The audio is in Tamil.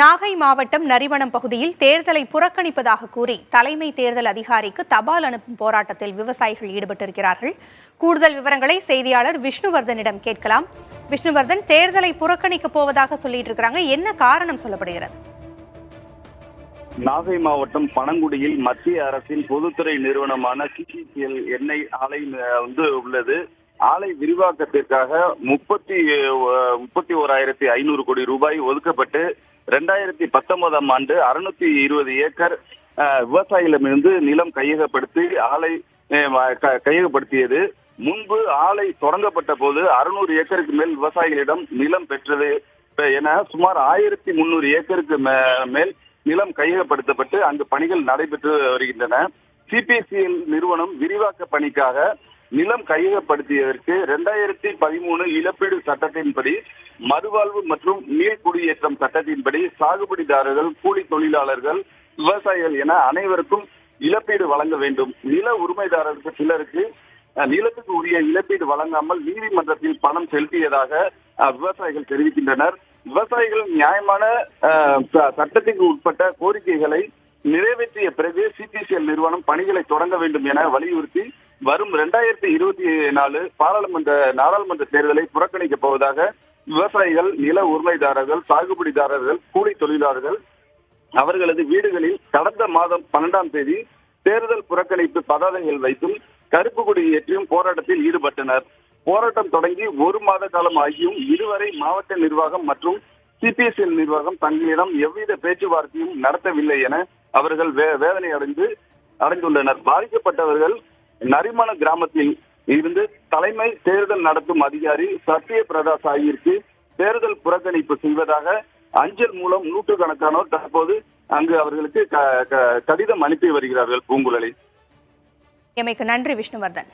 நாகை மாவட்டம் நரிவனம் பகுதியில் தேர்தலை புறக்கணிப்பதாக கூறி தலைமை தேர்தல் அதிகாரிக்கு தபால் அனுப்பும் போராட்டத்தில் விவசாயிகள் ஈடுபட்டிருக்கிறார்கள். கூடுதல் விவரங்களை செய்தியாளர் விஷ்ணுவர்தனிடம் கேட்கலாம். விஷ்ணுவர்தன், தேர்தலை புறக்கணிக்கப் போவதாக சொல்லிட்டு இருக்காங்க, என்ன காரணம் சொல்லப்படுகிறது? நாகை மாவட்டம் பனங்குடியில் மத்திய அரசின் பொதுத்துறை நிறுவனமான சிபிசிஎல் எண்ணெய் ஆலை உள்ளது. ஆலை விரிவாக்கத்திற்காக 31,500 கோடி ரூபாய் ஒதுக்கப்பட்டு 2019ஆம் ஆண்டு 620 ஏக்கர் விவசாயிகளிடமிருந்து நிலம் கையகப்படுத்தி ஆலை கையகப்படுத்தியது. முன்பு ஆலை தொடங்கப்பட்ட போது 600 ஏக்கருக்கு மேல் விவசாயிகளிடம் நிலம் பெற்றது என சுமார் 1300 ஏக்கருக்கு மேல் நிலம் கையகப்படுத்தப்பட்டு அங்கு பணிகள் நடைபெற்று வருகின்றன. சிபிசிஎல் நிறுவனம் விரிவாக்க பணிக்காக நிலம் கையகப்படுத்தியதற்கு 2013 இழப்பீடு சட்டத்தின்படி, மறுவாழ்வு மற்றும் மீள்குடியேற்றம் சட்டத்தின்படி சாகுபடிதாரர்கள், கூலி தொழிலாளர்கள், விவசாயிகள் என அனைவருக்கும் இழப்பீடு வழங்க வேண்டும். நில உரிமைதாரருக்கு சிலருக்கு நிலத்துக்கு உரிய இழப்பீடு வழங்காமல் நீதிமன்றத்தில் பணம் செலுத்தியதாக விவசாயிகள் தெரிவிக்கின்றனர். விவசாயிகள் நியாயமான சட்டத்திற்கு உட்பட்ட கோரிக்கைகளை நிறைவேற்றிய பிறகு சிபிசிஎல் நிறுவனம் பணிகளை தொடங்க வேண்டும் என வலியுறுத்தி வரும் 2024 நாடாளுமன்ற தேர்தலை புறக்கணிக்கப் போவதாக விவசாயிகள், நில உரிமைதாரர்கள், சாகுபடிதாரர்கள், கூலி தொழிலாளர்கள் அவர்களது வீடுகளில் கடந்த மாதம் 12ஆம் தேதி தேர்தல் புறக்கணிப்பு பதாதைகள் வைத்தும் கருப்பு கொடி ஏற்றியும் போராட்டத்தில் ஈடுபட்டனர். போராட்டம் தொடங்கி 1 மாத காலம் ஆகியும் இதுவரை மாவட்ட நிர்வாகம் மற்றும் சிபிசிஎல் நிர்வாகம் தங்களிடம் எவ்வித பேச்சுவார்த்தையும் நடத்தவில்லை என அவர்கள் வேதனை அடைந்துள்ளனர். பாதிக்கப்பட்டவர்கள் நரிமன கிராமத்தில் இருந்து தலைமை தேர்தல் நடத்தும் அதிகாரி சத்ய பிரதா சாயிற்கு தேர்தல் புறக்கணிப்பு செய்வதாக அஞ்சல் மூலம் நூற்றுக்கணக்கானோர் தற்போது அங்கு அவர்களுக்கு கடிதம் அனுப்பி வருகிறார்கள். பூங்குழலி, நன்றி விஷ்ணுவர்தன்.